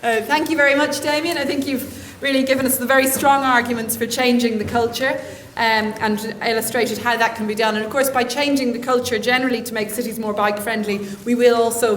Thank you very much, Damien. I think you've really given us the very strong arguments for changing the culture. And illustrated how that can be done. And of course, by changing the culture generally to make cities more bike friendly, we will also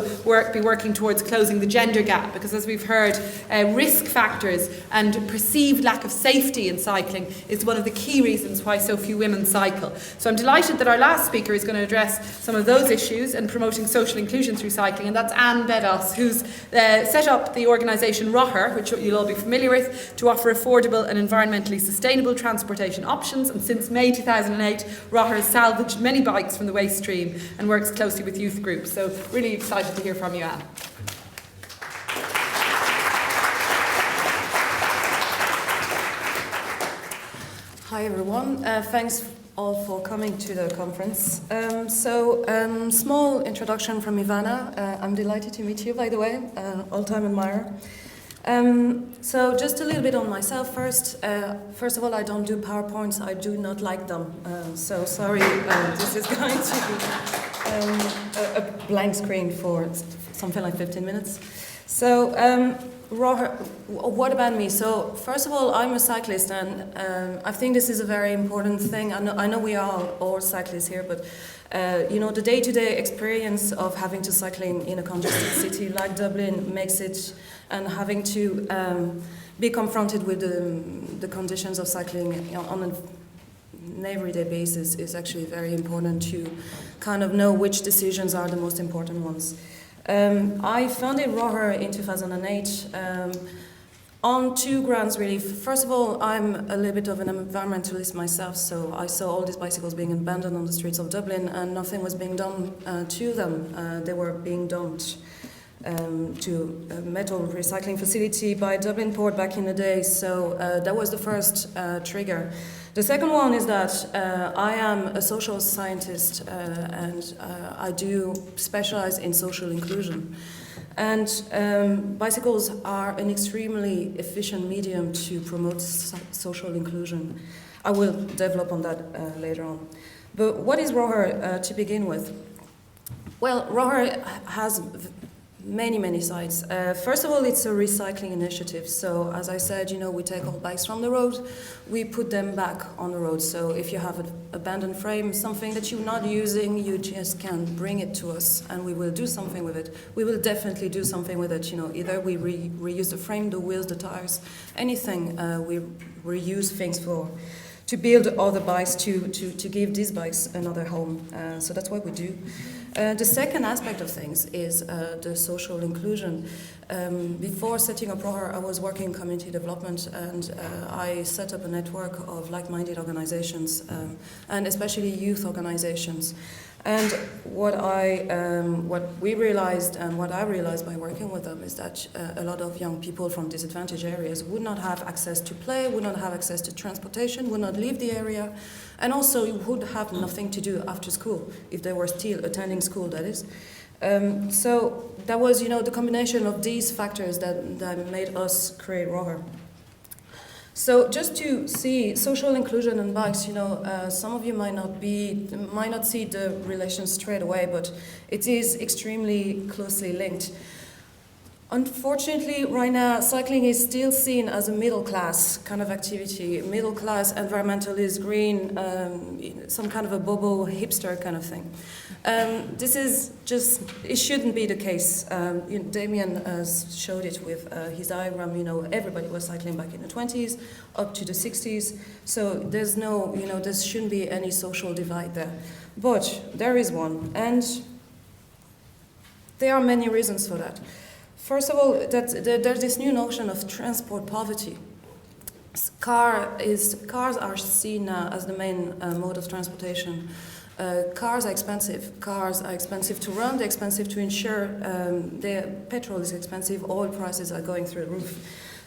be working towards closing the gender gap, because as we've heard, risk factors and perceived lack of safety in cycling is one of the key reasons why so few women cycle. So I'm delighted that our last speaker is going to address some of those issues and promoting social inclusion through cycling, and that's Ivana Bedos, who's set up the organisation ROHR, which you'll all be familiar with, to offer affordable and environmentally sustainable transportation options. And since May 2008, ROHR has salvaged many bikes from the waste stream and works closely with youth groups. So really excited to hear from you, Anne. Hi everyone, thanks all for coming to the conference. Small introduction from Ivana. I'm delighted to meet you, by the way, all-time admirer. So just a little bit on myself first. First of all, I don't do PowerPoints. I do not like them. So sorry, this is going to be a blank screen for something like 15 minutes. So what about me? So first of all, I'm a cyclist, and I think this is a very important thing. I know we are all cyclists here, but the day-to-day experience of having to cycle in a congested city like Dublin makes it, and having to be confronted with the conditions of cycling on an everyday basis is actually very important to kind of know which decisions are the most important ones. I founded ROHR in 2008 on two grounds, really. First of all, I'm a little bit of an environmentalist myself, so I saw all these bicycles being abandoned on the streets of Dublin and nothing was being done to them. They were being dumped to a metal recycling facility by Dublin Port back in the day, so that was the first trigger. The second one is that I am a social scientist and I do specialize in social inclusion. And bicycles are an extremely efficient medium to promote social inclusion. I will develop on that later on. But what is ROHR to begin with? Well, ROHR has many sides. First of all, it's a recycling initiative. So as I said, we take all bikes from the road, we put them back on the road. So if you have an abandoned frame, something that you're not using, you just can bring it to us and we will do something with it. We will definitely do something with it. Either we reuse the frame, the wheels, the tires, anything. We reuse things to build other bikes, to give these bikes another home. So that's what we do. The second aspect of things is the social inclusion. Before setting up ROHR, I was working in community development, and I set up a network of like-minded organizations, and especially youth organizations. And what we realized, and what I realized by working with them, is that a lot of young people from disadvantaged areas would not have access to play, would not have access to transportation, would not leave the area, and also would have nothing to do after school, if they were still attending school, that is. So that was, the combination of these factors that made us create ROHR. So just to see social inclusion and bikes, some of you might not see the relation straight away, but it is extremely closely linked. Unfortunately, right now, cycling is still seen as a middle-class kind of activity, middle-class, environmentalist, green, some kind of a bobo hipster kind of thing. This is just, it shouldn't be the case. Damien showed it with his diagram, everybody was cycling back in the 20s, up to the 60s, so there's no, there shouldn't be any social divide there. But there is one, and there are many reasons for that. First of all, there's this new notion of transport poverty. Cars are seen as the main mode of transportation. Cars are expensive. Cars are expensive to run, they're expensive to insure, petrol is expensive, oil prices are going through the roof.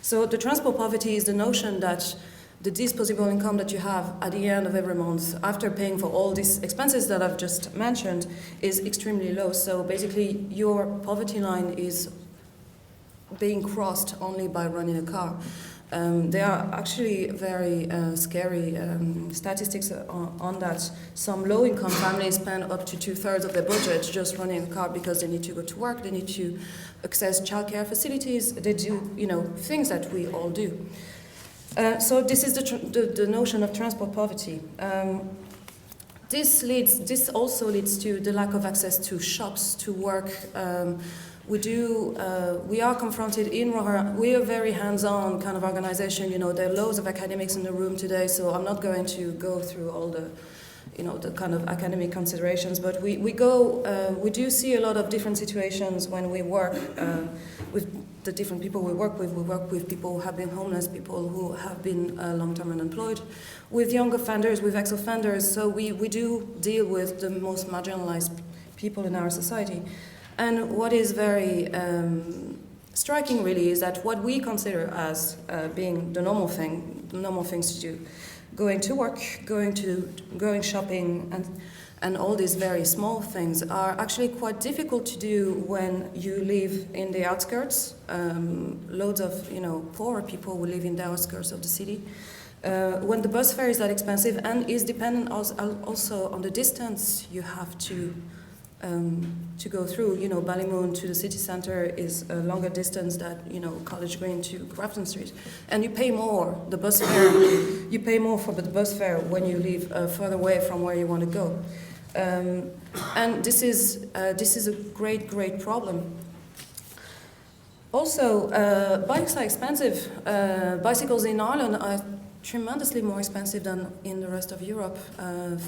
So the transport poverty is the notion that the disposable income that you have at the end of every month, after paying for all these expenses that I've just mentioned, is extremely low. So basically, your poverty line is being crossed only by running a car. There are actually very scary statistics on that. Some low-income families spend up to 2/3 of their budget just running a car because they need to go to work, they need to access childcare facilities, they do, things that we all do. So this is the notion of transport poverty. This also leads to the lack of access to shops, to work. We are confronted in Roher. We are a very hands-on kind of organization. There are loads of academics in the room today, so I'm not going to go through all the, the kind of academic considerations. But we do see a lot of different situations when we work with the different people we work with. We work with people who have been homeless, people who have been long-term unemployed, with young offenders, with ex-offenders. So we do deal with the most marginalized people in our society. And what is very striking, really, is that what we consider as being the normal things to do, going to work, going shopping, and all these very small things are actually quite difficult to do when you live in the outskirts. Loads of poorer people who live in the outskirts of the city. When the bus fare is that expensive and is dependent also on the distance you have to go through. Ballymoon to the city centre is a longer distance than College Green to Grafton Street, and you pay more. The bus fare, you pay more for the bus fare when you live further away from where you want to go, and this is a great problem. Also, bikes are expensive. Bicycles in Ireland are tremendously more expensive than in the rest of Europe.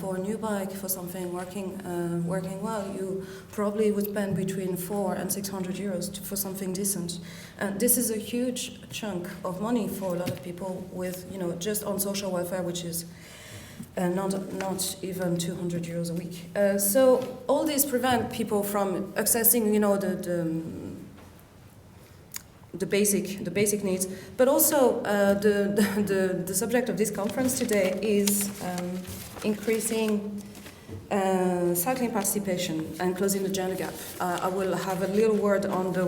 For a new bike, for something working well, you probably would spend between 400 and 600 euros for something decent. And this is a huge chunk of money for a lot of people with, just on social welfare, which is not even 200 euros a week. So all these prevent people from accessing, the basic needs, but also the subject of this conference today is increasing cycling participation and closing the gender gap. I will have a little word on the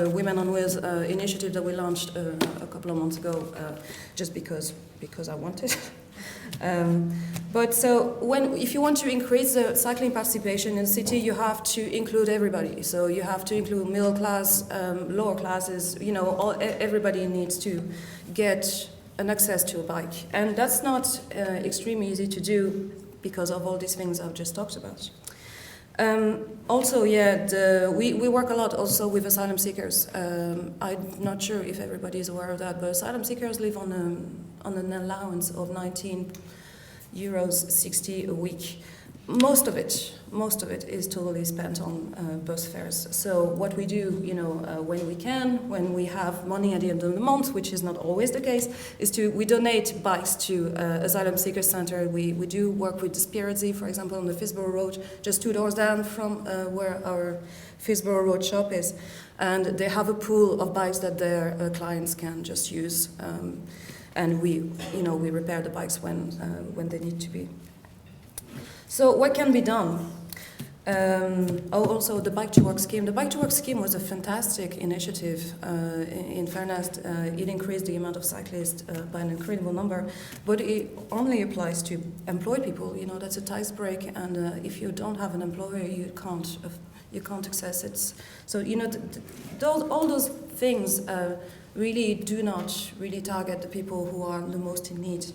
Women on Wheels initiative that we launched a couple of months ago, just because I wanted. But so if you want to increase the cycling participation in the city, you have to include everybody. So you have to include middle class, lower classes. Everybody needs to get an access to a bike, and that's not extremely easy to do because of all these things I've just talked about. Also, we work a lot also with asylum seekers. I'm not sure if everybody is aware of that, but asylum seekers live on an allowance of 19 euros 60 a week. Most of it is totally spent on bus fares. So what we do, when we have money at the end of the month, which is not always the case, is we donate bikes to Asylum Seeker Center. We do work with the Spiritzy, for example, on the Fisborough Road, just 2 doors down from where our Fisborough Road shop is. And they have a pool of bikes that their clients can just use. And we repair the bikes when they need to be. So what can be done? Also the Bike to Work scheme. The Bike to Work scheme was a fantastic initiative. In fairness, it increased the amount of cyclists by an incredible number, but it only applies to employed people. That's a tax break, and if you don't have an employer, you can't access it. So all those things really do not really target the people who are the most in need.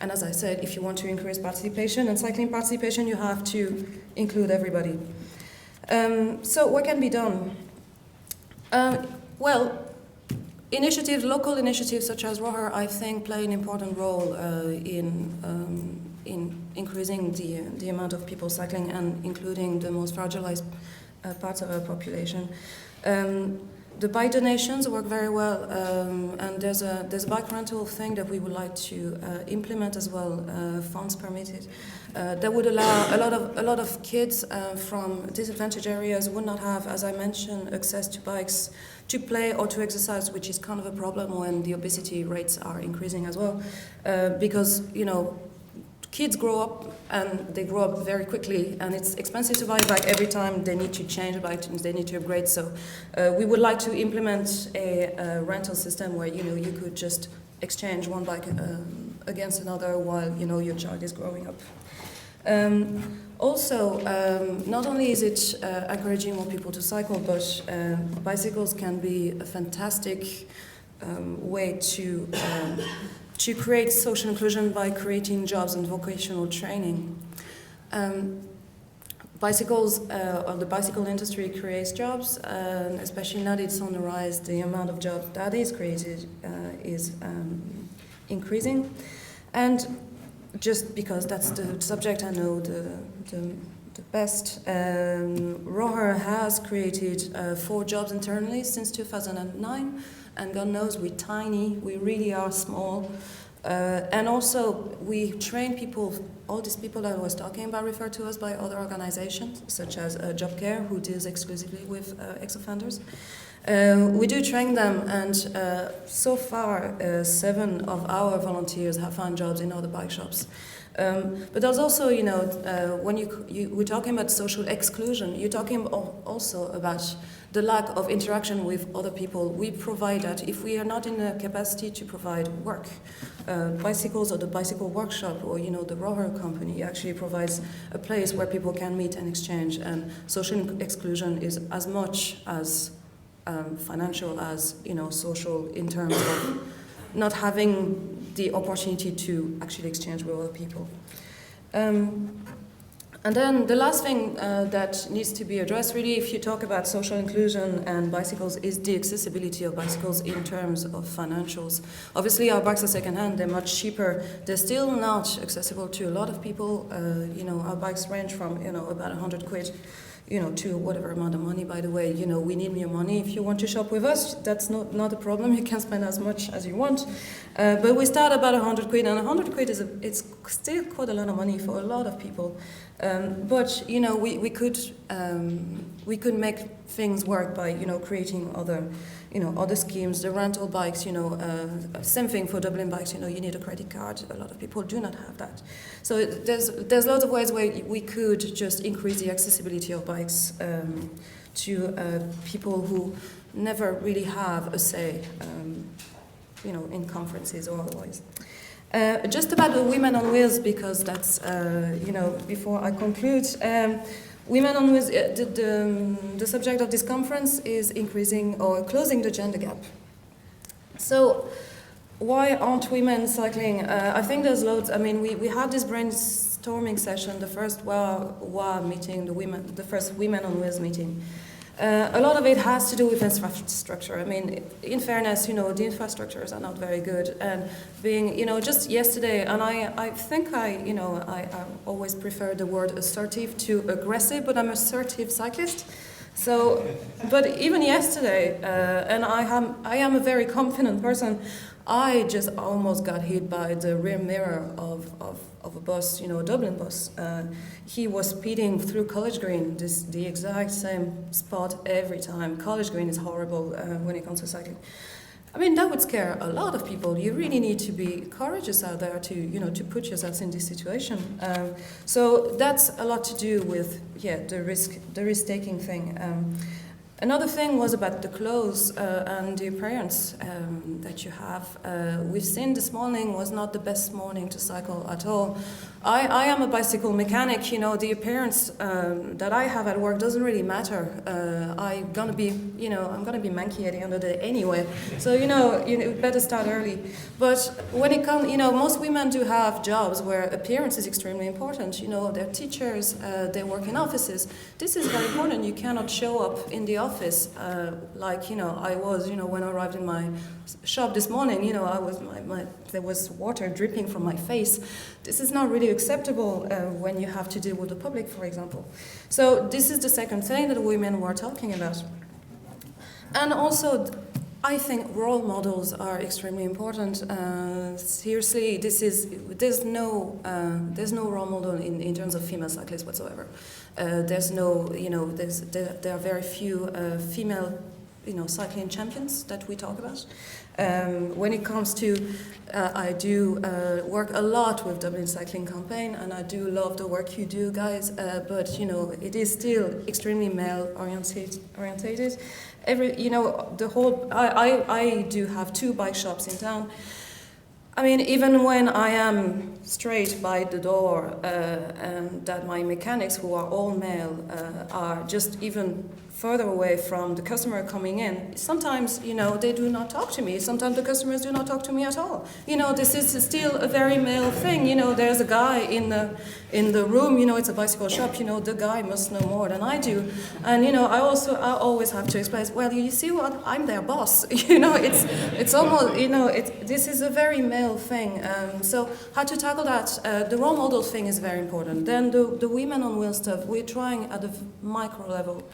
And as I said, if you want to increase participation and cycling participation, you have to include everybody. So what can be done? Local initiatives such as Roher, I think, play an important role in increasing the amount of people cycling and including the most fragilized parts of our population. The bike donations work very well, and there's a bike rental thing that we would like to implement as well, funds permitted. That would allow a lot of kids from disadvantaged areas would not have, as I mentioned, access to bikes to play or to exercise, which is kind of a problem when the obesity rates are increasing as well, because kids grow up and they grow up very quickly, and it's expensive to buy a bike every time they need to change a bike, they need to upgrade. So we would like to implement a rental system where you could just exchange one bike against another while your child is growing up. Also, not only is it encouraging more people to cycle, but bicycles can be a fantastic way to create social inclusion by creating jobs and vocational training. Bicycles, or the bicycle industry creates jobs, especially now that it's on the rise, the amount of jobs that is created is increasing. And just because that's the subject I know the best, Roher has created 4 jobs internally since 2009, and God knows we're tiny, we really are small. And also, we train people, all these people that I was talking about referred to us by other organizations, such as Job Care, who deals exclusively with ex-offenders. We do train them, and so far, 7 of our volunteers have found jobs in other bike shops. But there's also, when we're talking about social exclusion, you're talking also about the lack of interaction with other people. We provide that. If we are not in a capacity to provide work, bicycles or the bicycle workshop or the Roher company actually provides a place where people can meet and exchange. And social exclusion is as much as financial as social in terms of not having the opportunity to actually exchange with other people. And then the last thing that needs to be addressed, really, if you talk about social inclusion and bicycles, is the accessibility of bicycles in terms of financials. Obviously, our bikes are second-hand, they're much cheaper. They're still not accessible to a lot of people. Our bikes range from, about 100 quid, to whatever amount of money, by the way. We need your money. If you want to shop with us, that's not a problem. You can spend as much as you want. But we start about 100 quid, and 100 quid it's still quite a lot of money for a lot of people. But we could make things work by creating other schemes. The rental bikes, same thing for Dublin bikes. You need a credit card. A lot of people do not have that. So there's lots of ways where we could just increase the accessibility of bikes to people who never really have a say, in conferences or otherwise. Just about the Women on Wheels, because that's, before I conclude, Women on Wheels, the subject of this conference is increasing or closing the gender gap. So why aren't women cycling? I think there's loads. I mean, we had this brainstorming session, the first WA meeting, the first Women on Wheels meeting. A lot of it has to do with infrastructure. I mean, in fairness, the infrastructures are not very good. And being, just yesterday, and I think I always prefer the word assertive to aggressive, but I'm an assertive cyclist. So, but even yesterday, and I am a very confident person, I just almost got hit by the rear mirror of a bus, a Dublin bus. He was speeding through College Green, the exact same spot every time. College Green is horrible when it comes to cycling. I mean, that would scare a lot of people. You really need to be courageous out there to put yourselves in this situation. So that's a lot to do with, the risk-taking thing. Another thing was about the clothes and the appearance that you have. We've seen this morning was not the best morning to cycle at all. I am a bicycle mechanic. The appearance that I have at work doesn't really matter. I'm gonna be manky at the end of the day anyway. So you better start early. But when it comes, most women do have jobs where appearance is extremely important. They're teachers. They work in offices. This is very important. You cannot show up in the office like I was. When I arrived in my shop this morning, there was water dripping from my face. This is not really acceptable when you have to deal with the public, for example. So this is the second thing that women were talking about. And also, I think role models are extremely important. Seriously, there's no role model in terms of female cyclists whatsoever. There are very few female cycling champions that we talk about. When it comes to, I do work a lot with Dublin Cycling Campaign, and I do love the work you do, guys. But it is still extremely male orientated. I do have 2 bike shops in town. I mean, even when I am straight by the door, and that my mechanics, who are all male, are just even further away from the customer coming in, sometimes, you know, they do not talk to me. Sometimes the customers do not talk to me at all. You know, this is still a very male thing. You know, there's a guy in the room, you know, it's a bicycle shop, you know, the guy must know more than I do. And, you know, I always have to explain, well, you see what, I'm their boss. You know, it's almost, you know, this is a very male thing. So how to tackle that? The role model thing is very important. Then the women on wheels stuff, we're trying at a micro level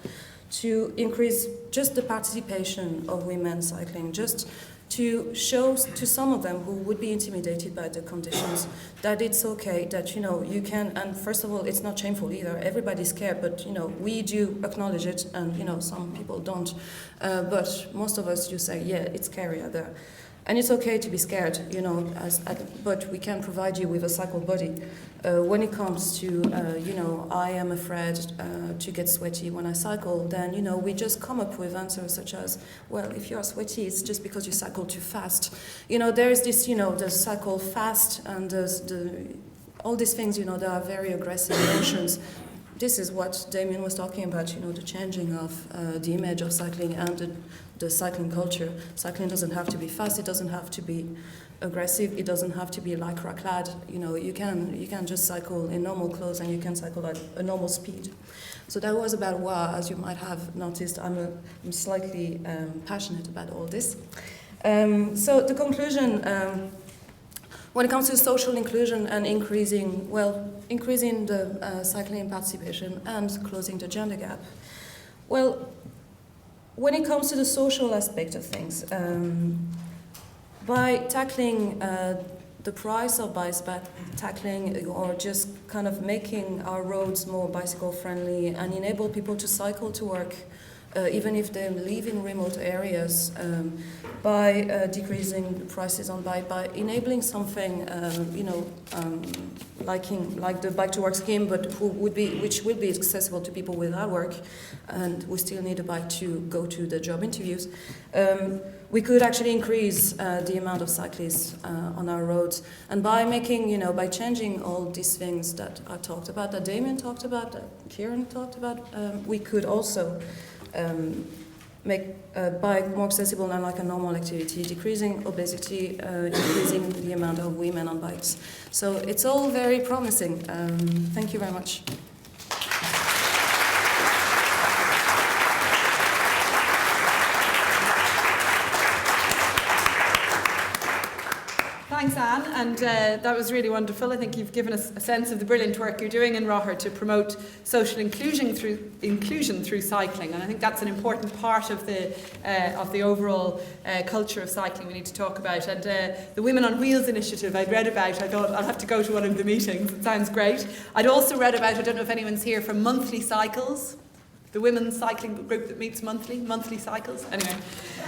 to increase just the participation of women cycling, just to show to some of them who would be intimidated by the conditions that it's okay, that, you know, you can, and first of all, it's not shameful either. Everybody's scared, but, you know, we do acknowledge it, and, you know, some people don't. But most of us do say, yeah, it's scary out there. And it's okay to be scared, you know, but we can provide you with a cycle body. When it comes to, you know, I am afraid to get sweaty when I cycle, then, you know, we just come up with answers such as, well, if you're sweaty, it's just because you cycle too fast. You know, there is this, you know, the cycle fast, and all these things, you know, they are very aggressive emotions. This is what Damien was talking about, you know, the changing of the image of cycling and the cycling culture. Cycling doesn't have to be fast, it doesn't have to be aggressive, it doesn't have to be lycra clad. You know, you can just cycle in normal clothes, and you can cycle at a normal speed. So that was about why, as you might have noticed, I'm slightly passionate about all this. So the conclusion, when it comes to social inclusion and increasing the cycling participation and closing the gender gap, well, when it comes to the social aspect of things, by tackling the price of bikes, by tackling or just kind of making our roads more bicycle friendly and enable people to cycle to work, even if they live in remote areas, by decreasing the prices on bike, by enabling something, you know, like the bike to work scheme, but which will be accessible to people without work, and who still need a bike to go to the job interviews. We could actually increase the amount of cyclists on our roads, and by making, you know, by changing all these things that I talked about, that Damien talked about, that Kieran talked about, we could also make bike more accessible and like a normal activity, decreasing obesity, increasing the amount of women on bikes. So it's all very promising. Thank you very much. Thanks, Anne, and that was really wonderful. I think you've given us a sense of the brilliant work you're doing in Rother to promote social inclusion through cycling, and I think that's an important part of the overall culture of cycling we need to talk about. And the Women on Wheels initiative I'd read about, I thought I'll have to go to one of the meetings. It sounds great. I'd also read about, I don't know if anyone's here from Monthly Cycles, the women's cycling group that meets monthly cycles. Anyway,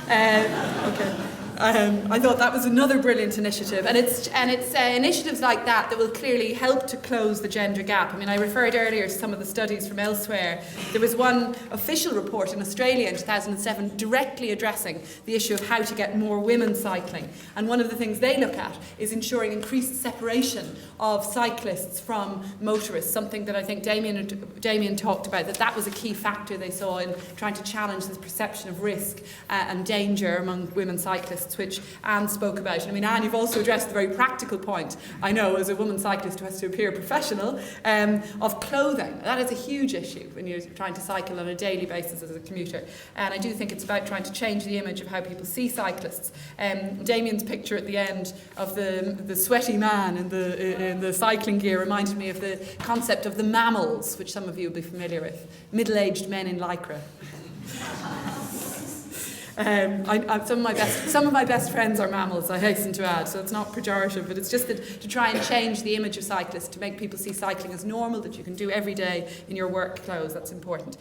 okay. I thought that was another brilliant initiative, and it's initiatives like that will clearly help to close the gender gap. I mean, I referred earlier to some of the studies from elsewhere. There was one official report in Australia in 2007 directly addressing the issue of how to get more women cycling, and one of the things they look at is ensuring increased separation of cyclists from motorists, something that I think Damien talked about, that was a key factor they saw in trying to challenge this perception of risk and danger among women cyclists, which Anne spoke about. And I mean, Anne, you've also addressed the very practical point, I know, as a woman cyclist who has to appear professional, of clothing. That is a huge issue when you're trying to cycle on a daily basis as a commuter. And I do think it's about trying to change the image of how people see cyclists. Damien's picture at the end of the sweaty man in the cycling gear reminded me of the concept of the mammals, which some of you will be familiar with. Middle-aged men in lycra. Some of my best friends are mammals, I hasten to add, so it's not pejorative, but it's just to try and change the image of cyclists, to make people see cycling as normal, that you can do every day in your work clothes. That's important.